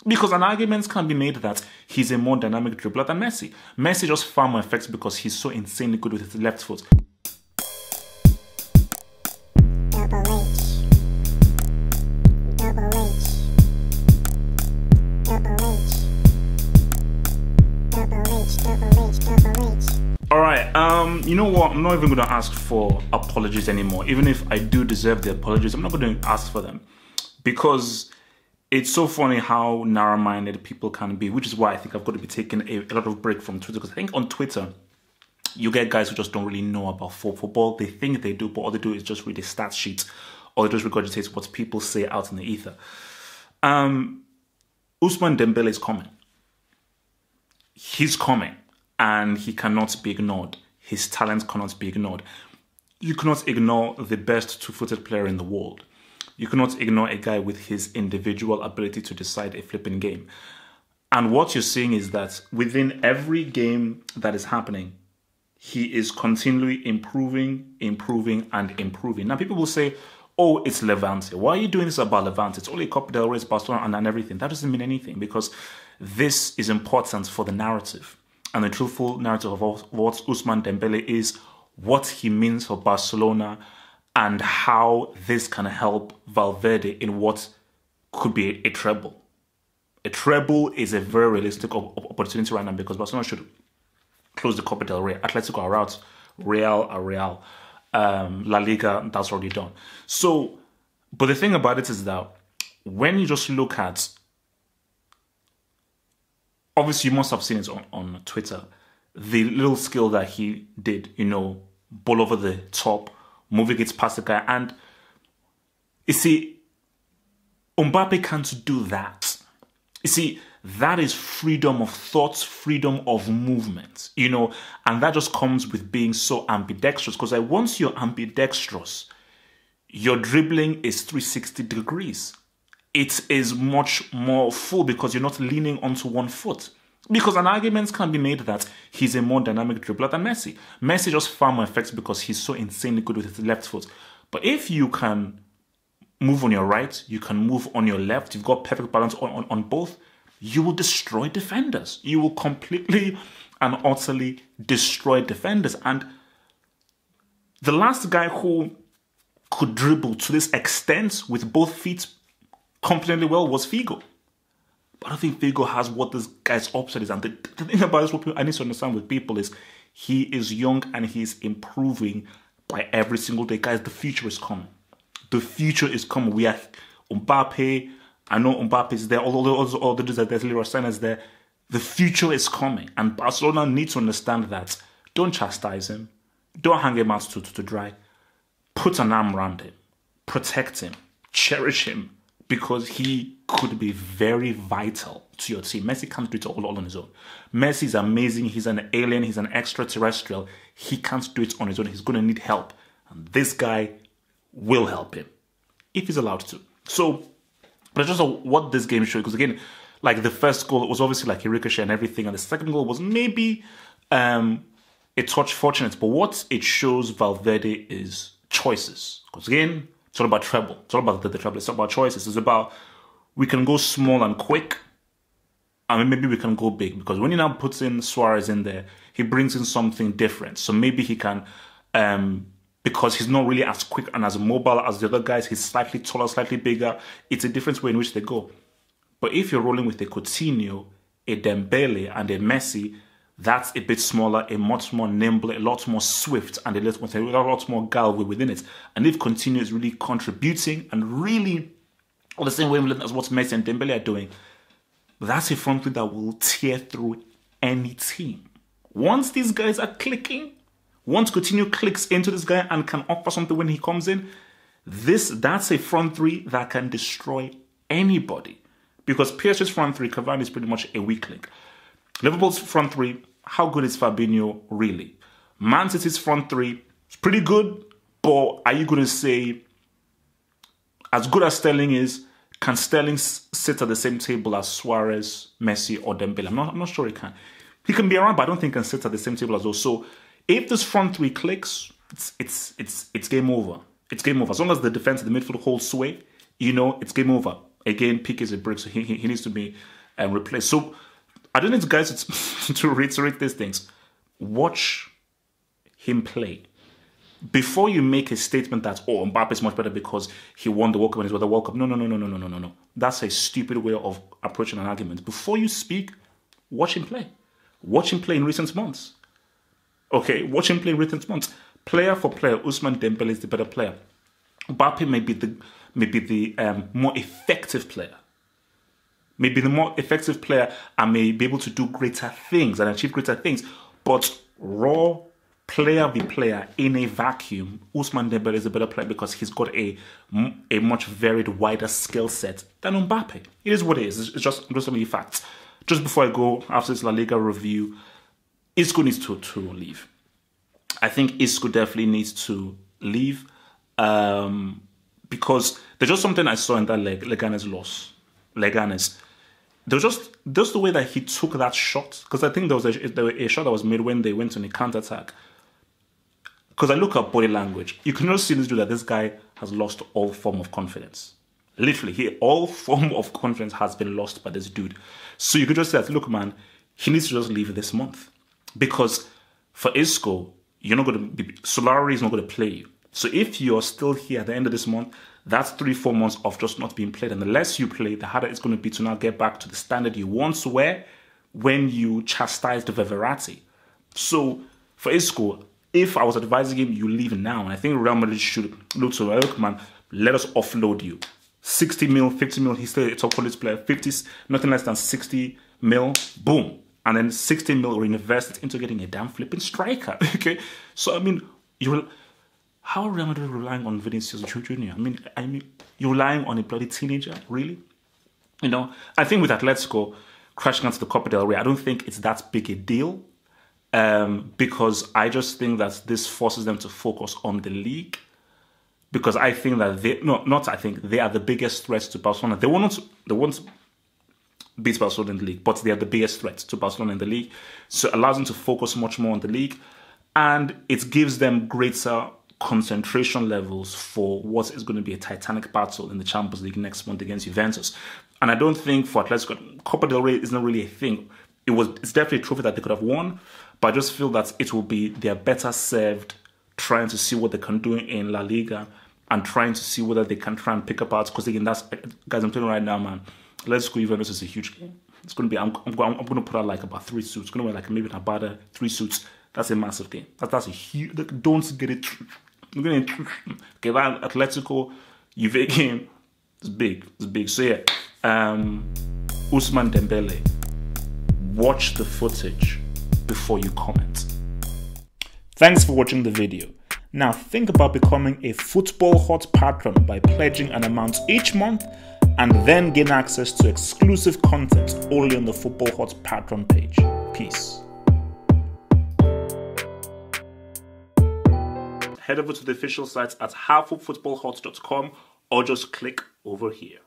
Because an argument can be made that he's a more dynamic dribbler than Messi. Messi just far more effective because he's so insanely good with his left foot. Double H. Double H. Double H. Double H. Double H. Double H. Alright, you know what? I'm not even going to ask for apologies anymore. Even if I do deserve the apologies, I'm not going to ask for them. Because it's so funny how narrow-minded people can be, which is why I think I've got to be taking a lot of break from Twitter. Because I think on Twitter, you get guys who just don't really know about football. They think they do, but all they do is just read a stats sheet, or they just regurgitate what people say out in the ether. Ousmane Dembele is coming. He's coming, and he cannot be ignored. His talent cannot be ignored. You cannot ignore the best two-footed player in the world. You cannot ignore a guy with his individual ability to decide a flipping game. And what you're seeing is that within every game that is happening, he is continually improving, and improving. Now, people will say, oh, it's Levante. Why are you doing this about Levante? It's only Copa del Rey, Barcelona, and everything. That doesn't mean anything because this is important for the narrative. And the truthful narrative of what Ousmane Dembele is, what he means for Barcelona, and how this can help Valverde in what could be a treble. A treble is a very realistic opportunity right now because Barcelona should close the Copa del Rey. Atletico are out. Real are Real. La Liga, that's already done. So, but the thing about it is that when you just look at, obviously you must have seen it on Twitter, the little skill that he did, you know, ball over the top, moving it past the guy. And you see, Mbappe can't do that. You see, that is freedom of thought, freedom of movement, you know, and that just comes with being so ambidextrous. Because once you're ambidextrous, your dribbling is 360 degrees. It is much more full because you're not leaning onto one foot. Because an argument can be made that he's a more dynamic dribbler than Messi. Messi just far more effective because he's so insanely good with his left foot. But if you can move on your right, you can move on your left, you've got perfect balance on both, you will destroy defenders. You will completely and utterly destroy defenders. And the last guy who could dribble to this extent with both feet completely well was Figo. But I think Figo has what this guy's upside is. And the thing about this, what I need to understand with people is he is young and he's improving by every single day. Guys, the future is coming. The future is coming. We have Mbappe. I know Mbappe is there. All the dudes that there's Leroy Sané is there. The future is coming. And Barcelona needs to understand that. Don't chastise him. Don't hang him out to dry. Put an arm around him. Protect him. Cherish him. Because he could be very vital to your team. Messi can't do it all on his own. Messi is amazing. He's an alien. He's an extraterrestrial. He can't do it on his own. He's going to need help. And this guy will help him. If he's allowed to. So, but just what this game showed. Because again, like the first goal was obviously like a ricochet and everything. And the second goal was maybe a touch fortunate. But what it shows Valverde is choices. Because again, it's all about treble. It's all about the treble. It's all about choices. It's about we can go small and quick. I mean, maybe we can go big. Because when he now puts in Suarez in there, he brings in something different. So maybe he can, because he's not really as quick and as mobile as the other guys. He's slightly taller, slightly bigger. It's a different way in which they go. But if you're rolling with a Coutinho, a Dembele, and a Messi, that's a bit smaller, a much more nimble, a lot more swift, and a lot more galway within it. And if Coutinho is really contributing and really on the same wavelength as what Messi and Dembele are doing, that's a front three that will tear through any team. Once these guys are clicking, once Coutinho clicks into this guy and can offer something when he comes in, that's a front three that can destroy anybody. Because PSG's front three, Cavani is pretty much a weak link. Liverpool's front three, how good is Fabinho really? Man City's front three is pretty good, but are you going to say, as good as Sterling is, can Sterling sit at the same table as Suarez, Messi, or Dembele? I'm not sure he can. He can be around, but I don't think he can sit at the same table as those. So if this front three clicks, it's game over. It's game over. As long as the defense, the midfield holds sway, you know, it's game over. Again, Piqué is a brick, so he needs to be replaced. So I don't need guys to reiterate these things. Watch him play. Before you make a statement that, oh, Mbappe is much better because he won the World Cup and he's won the World Cup. No. That's a stupid way of approaching an argument. Before you speak, watch him play. Watch him play in recent months. Okay, watch him play in recent months. Player for player, Ousmane Dembele is the better player. Mbappe may be the more effective player. Maybe the more effective player and may be able to do greater things and achieve greater things. But raw player v player in a vacuum, Ousmane Dembele is a better player because he's got a much varied, wider skill set than Mbappe. It is what it is. It's just so many facts. Just before I go, after this La Liga review, Isco needs to leave. I think Isco definitely needs to leave because there's just something I saw in that Leganes loss. Leganes. There was just the way that he took that shot, because I think there was a shot that was made when they went on a counter-attack. Because I look at body language, you can just see that this guy has lost all form of confidence. Literally, all form of confidence has been lost by this dude. So you could just say, look, man, he needs to just leave this month. Because for Isco, Solari is not going to play you. So if you're still here at the end of this month, that's 3-4 months of just not being played. And the less you play, the harder it's going to be to now get back to the standard you once were when you chastised Verratti. So for Isco, if I was advising him, you leave now. And I think Real Madrid should look to, look, man, let us offload you. 60 mil, 50 mil, he's still a top quality player. 50, nothing less than 60 mil, boom. And then 60 mil reinvested into getting a damn flipping striker. Okay? So, I mean, how are Real Madrid relying on Vinicius Jr.? I mean, you're relying on a bloody teenager, really? I think with Atletico crashing onto the Copa del Rey, I don't think it's that big a deal. Because I just think that this forces them to focus on the league. Because I think that they are the biggest threats to Barcelona. They won't beat Barcelona in the league, but they are the biggest threat to Barcelona in the league. So it allows them to focus much more on the league. And it gives them greater concentration levels for what is going to be a titanic battle in the Champions League next month against Juventus. And I don't think for Atletico, Copa del Rey is not really a thing. It's definitely a trophy that they could have won, but I just feel that they're better served trying to see what they can do in La Liga and trying to see whether they can try and pick apart. Because again, guys, I'm telling you right now, man, Atletico Juventus is a huge game. It's going to be, I'm going to put out like about 3 suits. It's going to be like maybe about 3 suits. That's a massive game. That's a huge, don't get it. Okay, that Atletico Juve game is big. It's big. So yeah, Ousmane Dembele, watch the footage before you comment. Thanks for watching the video. Now think about becoming a Football Hot patron by pledging an amount each month and then gain access to exclusive content only on the Football Hot Patron page. Peace. Head over to the official site at halffootballhot.com or just click over here.